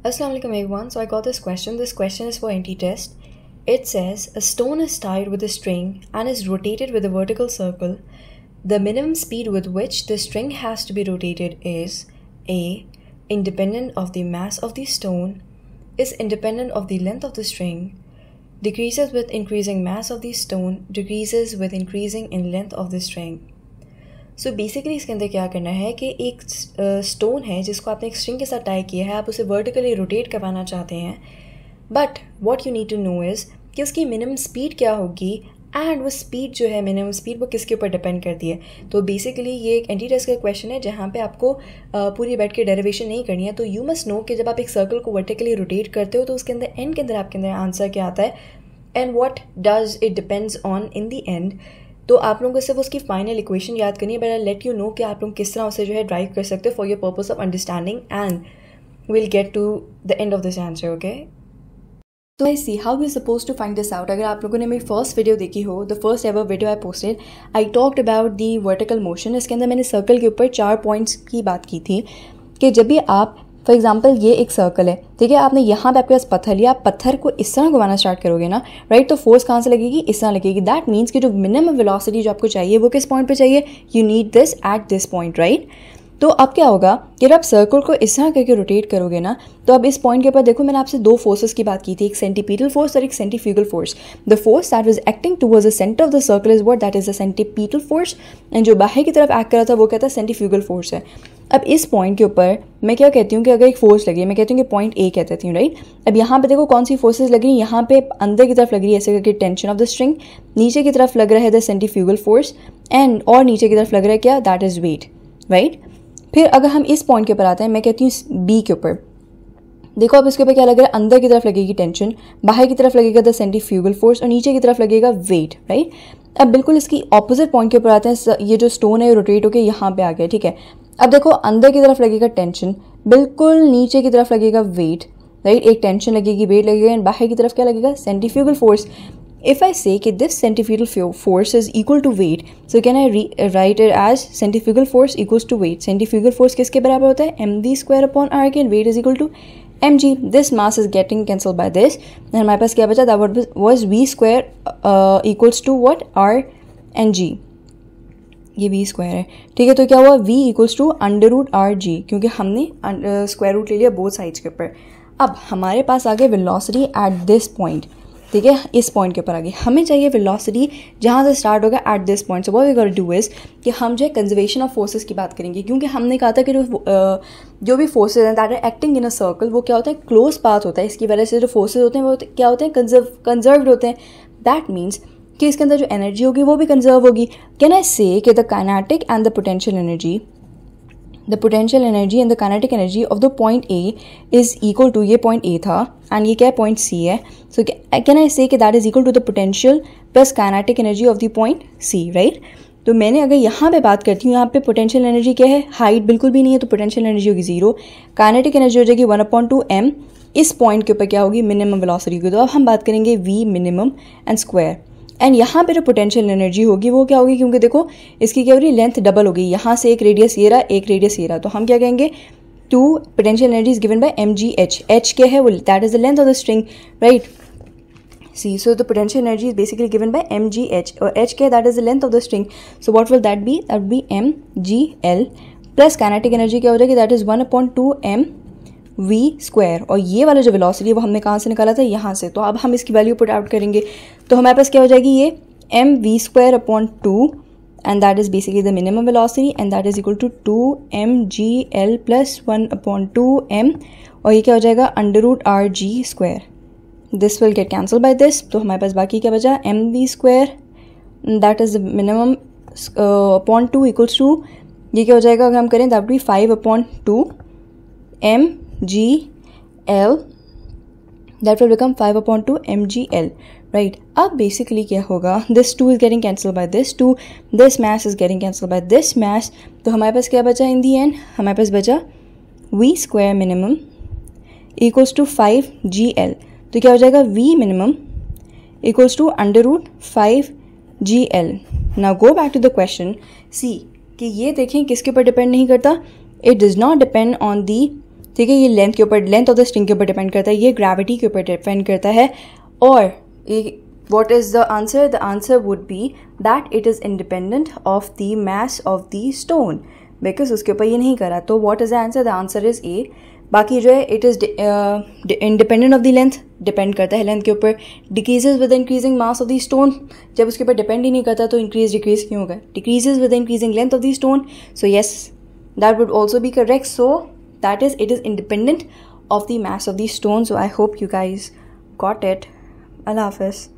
Assalamualaikum everyone. So I got this question. This question is for NT test. It says a stone is tied with a string and is rotated with a vertical circle. The minimum speed with which the string has to be rotated is A. Independent of the mass of the stone, is independent of the length of the string, decreases with increasing mass of the stone, decreases with increasing in length of the string. So basically इसके अंदर क्या करना है कि एक stone है जिसको आपने एक स्ट्रिंग के साथ टाई किया है, आप उसे वर्टिकली रोटेट करवाना चाहते हैं, but what you need to know is कि उसकी मिनिमम स्पीड क्या होगी एंड वो स्पीड जो है मिनिमम स्पीड वो किसके ऊपर डिपेंड करती है. तो बेसिकली ये एक एंटी टेस्ट का क्वेश्चन है जहाँ पे आपको पूरी बैठ के डेरिवेशन नहीं करनी है. तो यू मस्ट नो कि जब आप एक सर्कल को वर्टिकली रोटेट करते हो तो उसके अंदर एंड के अंदर आपके अंदर आंसर क्या आता है and what does it depends on in the end. तो आप लोगों को सिर्फ उसकी फाइनल इक्वेशन याद करनी है, but I let you know कि आप लोग किस तरह उसे जो है ड्राइव कर सकते हो for your purpose of understanding and will get to the end of this answer. Okay, तो I see how we suppose to find this out. अगर आप लोगों ने मेरी फर्स्ट वीडियो देखी हो, the first ever video I posted, I talked about the vertical motion. इसके अंदर मैंने सर्कल के ऊपर 4 पॉइंट्स की बात की थी कि जब भी आप फॉर एग्जाम्पल ये एक सर्कल है, ठीक है, आपने यहाँ पे आपके पास पत्थर लिया, आप पत्थर को इस तरह घुमाना स्टार्ट करोगे ना, राइट, तो फोर्स कहाँ से लगेगी, इस तरह लगेगी. दैट मीन्स कि जो मिनिमम वेलोसिटी जो आपको चाहिए वो किस पॉइंट पे चाहिए, you need this eight this point, right. तो अब क्या होगा कि जब आप सर्कल को इस तरह करके रोटेट करोगे ना, तो अब इस पॉइंट के ऊपर देखो, मैंने आपसे 2 फोर्सेस की बात की थी, एक सेंटीपीटल फोर्स और एक centrifugal force. The force that was acting towards the centre of the circle is what, that is the centripetal force, and जो बाहर की तरफ एक्ट कर रहा था वो कहता है सेंट्रीफ्यूगल फोर्स है. अब इस पॉइंट के ऊपर मैं क्या कहती हूँ कि अगर एक फोर्स लगी है, मैं कहती हूँ कि पॉइंट ए कह देती हूँ, राइट. अब यहाँ पे देखो कौन सी फोर्सेस लग रही हैं, यहाँ पे अंदर की तरफ लग रही है ऐसे करके टेंशन ऑफ द स्ट्रिंग, नीचे की तरफ लग रहा है द सेंट्रीफ्यूगल फोर्स, एंड और नीचे की तरफ लग रहा है क्या, दैट इज वेट, राइट. फिर अगर हम इस पॉइंट के ऊपर आते हैं, मैं कहती हूँ बी के ऊपर, देखो अब इसके ऊपर क्या लग रहा है, अंदर की तरफ लगेगी टेंशन, बाहर की तरफ लगेगा द सेंट्रीफ्यूगल फोर्स और नीचे की तरफ लगेगा वेट, राइट. अब बिल्कुल इसकी ऑपोजिट पॉइंट के ऊपर आते हैं, ये जो स्टोन है रोटेट होकर यहाँ पे आ गया, ठीक है. अब देखो अंदर की तरफ लगेगा टेंशन, बिल्कुल नीचे की तरफ लगेगा वेट, राइट. एक टेंशन लगेगी, वेट लगेगा, एंड बाहर की तरफ क्या लगेगा, centrifugal force. If I say कि this centrifugal force is equal to weight, so can I write it as centrifugal force equals to weight. Centrifugal force किसके बराबर होता है, mv square upon r के, and weight is equal to mg. This mass is getting cancelled by this, and हमारे पास क्या बचा, that was v square equals to what, r and g. ये v square है, ठीक है. तो क्या हुआ, v equals to under root R G, क्योंकि हमने स्क्वायर रूट ले लिया बोथ साइड्स के ऊपर. अब हमारे पास आ गया वेलोसिटी एट दिस पॉइंट, ठीक है, इस पॉइंट के ऊपर आ गई. हमें चाहिए वेलोसिटी जहाँ से स्टार्ट होगा at this point. So what we gonna do is कि हम जो है कंजर्वेशन ऑफ फोर्सेस की बात करेंगे, क्योंकि हमने कहा था कि जो भी फोर्सेज हैं that are acting in a circle, वो क्या होता है, क्लोज पाथ होता है. इसकी वजह से जो फोर्सेज होते हैं वो क्या होते हैं, कंजर्व्ड होते हैं. दैट मीन्स कि इसके अंदर जो एनर्जी होगी वो भी कंजर्व होगी. कैन आई से कि the kinetic and the potential energy, the potential energy and the kinetic energy of the point A is equal to, ये point A था and ये क्या है, point C है. So can I say कि that is equal to the potential plus kinetic energy of the point C, right? तो मैंने अगर यहाँ पे बात करती हूँ, यहाँ पे potential energy क्या है, हाइट बिल्कुल भी नहीं है, तो potential energy होगी 0, kinetic energy हो जाएगी 1/2m. इस पॉइंट के ऊपर क्या होगी, मिनिमम वेलोसिटी की. तो अब हम बात करेंगे v minimum and square, and यहाँ पे जो पोटेंशियल एनर्जी होगी वो क्या होगी, क्योंकि देखो इसकी क्या हो रही है, लेंथ डबल हो गई, यहाँ से एक रेडियस ये रहा, एक रेडियस ये रहा, तो हम क्या कहेंगे, 2 potential energy is given by mgh. h क्या है, वो that is the length of the string, right. See so the potential energy is basically given by mgh, और h क्या है, that is the length of the string. So what will that be, that be mgl plus kinetic energy क्या हो जाएगी, that is 1/2m v square. और ये वाला जो वेलोसिटी है वो हमने कहाँ से निकाला था, यहाँ से. तो अब हम इसकी वैल्यू पुट आउट करेंगे, तो हमारे पास क्या हो जाएगी, ये mv square upon 2, and that is basically the minimum velocity, and that is equal to 2mgl plus 1/2m, और ये क्या हो जाएगा, under root R G square. This will get cancel by this. तो हमारे पास बाकी क्या बचा, mv square that is the minimum upon 2 equals to, ये क्या हो जाएगा अगर हम करें, that be 5/2 mgl, that will become 5/2 mgl, right. अब बेसिकली क्या होगा, this 2 is getting cancelled by this 2, this mass is getting cancelled by this mass. तो हमारे पास क्या बचा इन दी एंड, हमारे पास बचा v square minimum equals to 5gl. तो क्या हो जाएगा, v minimum equals to under root 5gl. Now go back to the question, see कि ये देखें किसके ऊपर डिपेंड नहीं करता, it does not depend on the ठीक है, ये लेंथ के ऊपर, लेंथ ऑफ द स्ट्रिंग के ऊपर डिपेंड करता है, ये ग्रेविटी के ऊपर डिपेंड करता है. और what is the answer? The answer would be that it is independent of the mass of the stone, because उसके ऊपर ये नहीं करा. तो what is the answer? The answer is A. बाकी जो है it is independent of the length, depend करता है लेंथ के ऊपर. decreases with the increasing mass of the stone, जब उसके ऊपर डिपेंड ही नहीं करता तो इंक्रीज डिक्रीज क्यों होगा? decreases with the increasing length of the stone. So yes, that would also be correct. So that is, it is independent of the mass of the stone. So I hope you guys got it. Allah Hafiz.